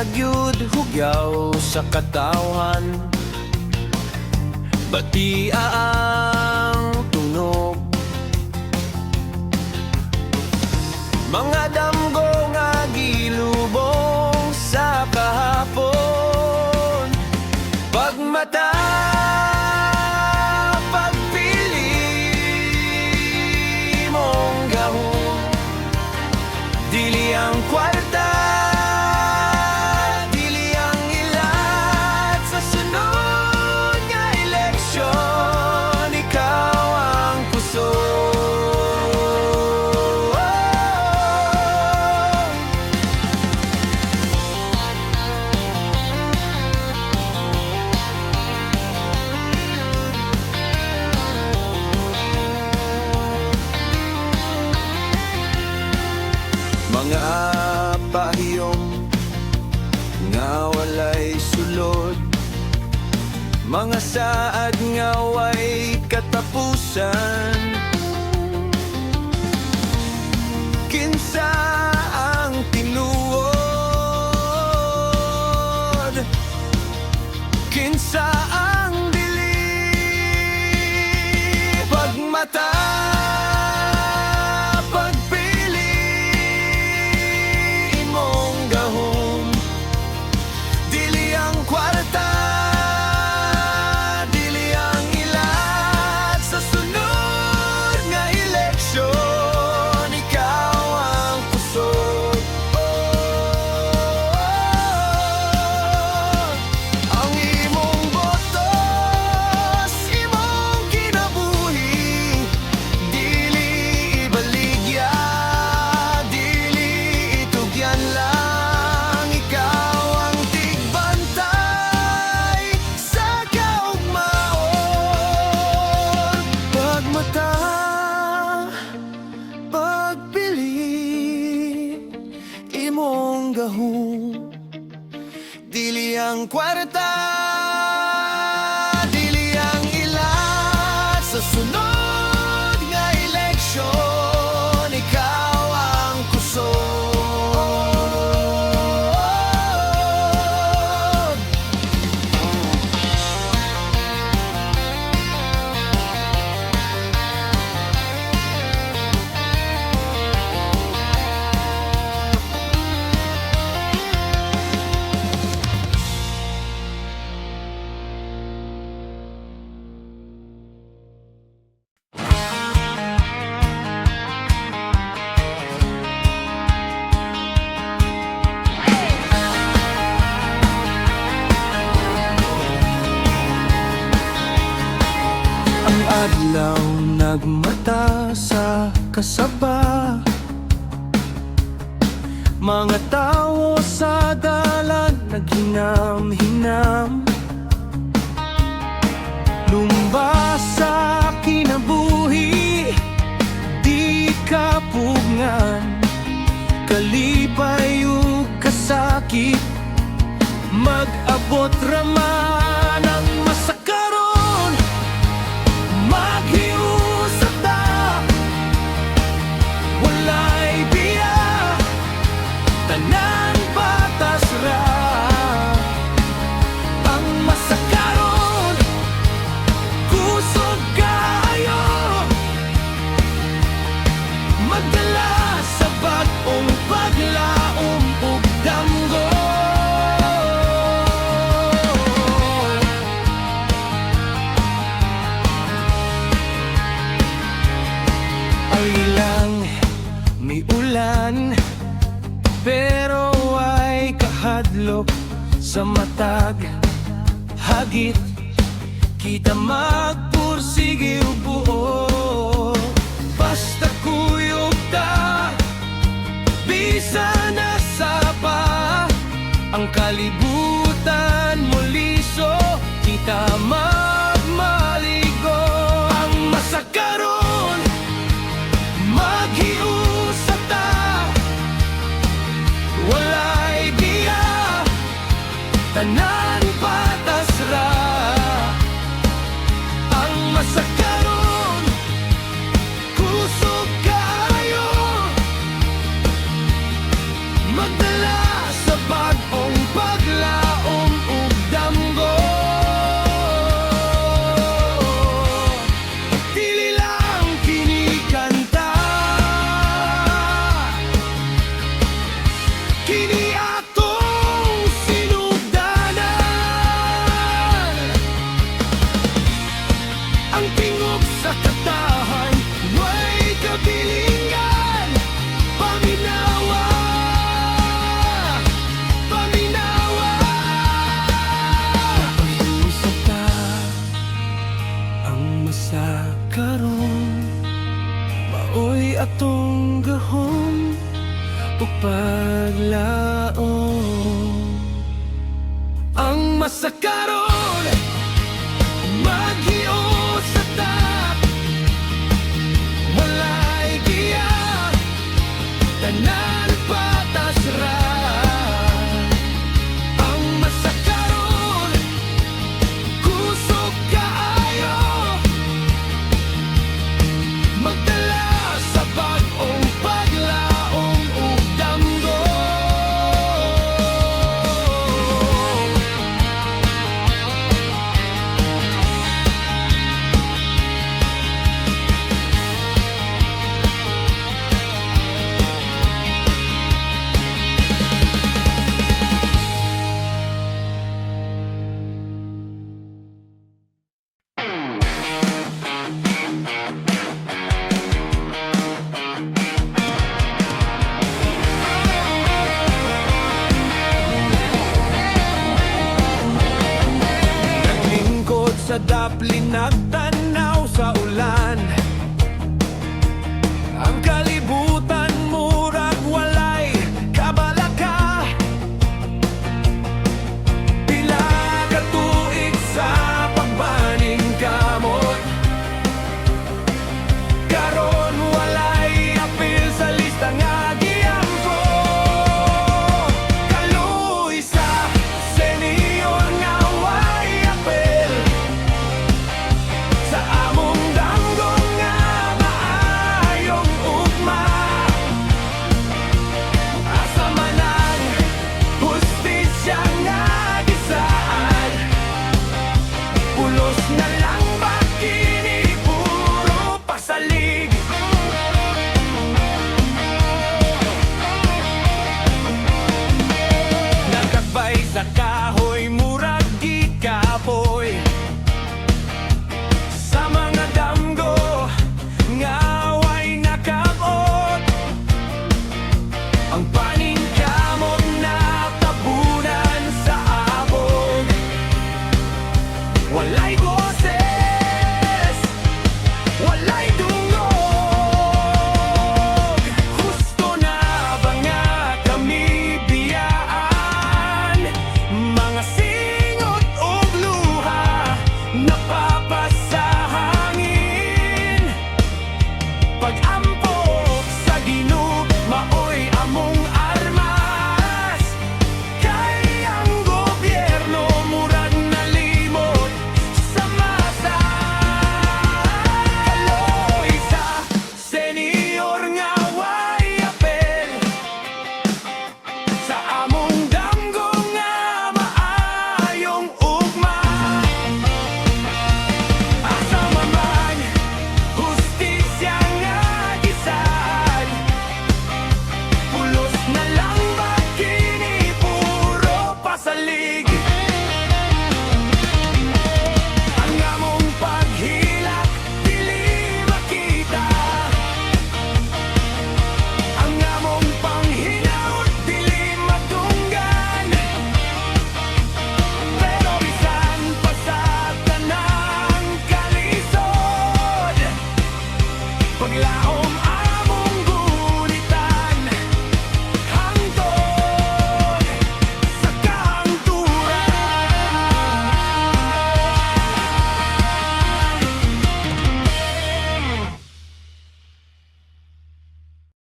nagyud hugyaw sa katawhan, batia ang tunog. Mga damgo nga gilubong sa kahapon, pagmata pagpili mong gahom, dili ang kwarta, dili ang ilat sa sunod nga eleksyon, ikaw ang puso. Mga pahiyom nga walay sulod, mga saad nga way katapusan, kinsa ang tinuod, kinsa ang dili, pagmata gahom, dili ang kwarta, dili ang ilat sa sunod nga eleksyon, ikaw ang kusog. Adlaw nagmata sa kasaba, mga tawo sa dalan naghinam-hinam, lumbasa kinabuhi, di kapugngan, kalipay ug kasakit, mag-abot raman ang masakaron, maghiusap ta, walay biya, tanan batas ra, ang masakaron, kusog kayo, magdala sa bag-ong paglaom ug damgo. Ilang may ulan, pero ay kahadlok sa matag hagit, kita magpursige ug buo, basta kuyog ta, bisan na sapa, ang kalibutan muliso, kita magmaligo, ang masakaron, maghiusap ta, walay biya, tanan patas ra, ang masakaron, kusog kayo, magdala sa bag-ong masakaron maghios sa tap walay giya tanan patas ra ang masakaron kusog kaayo magdala sa bag-ong paglaong ug damgo naglingkod sa dapli nagtanaw sa ulan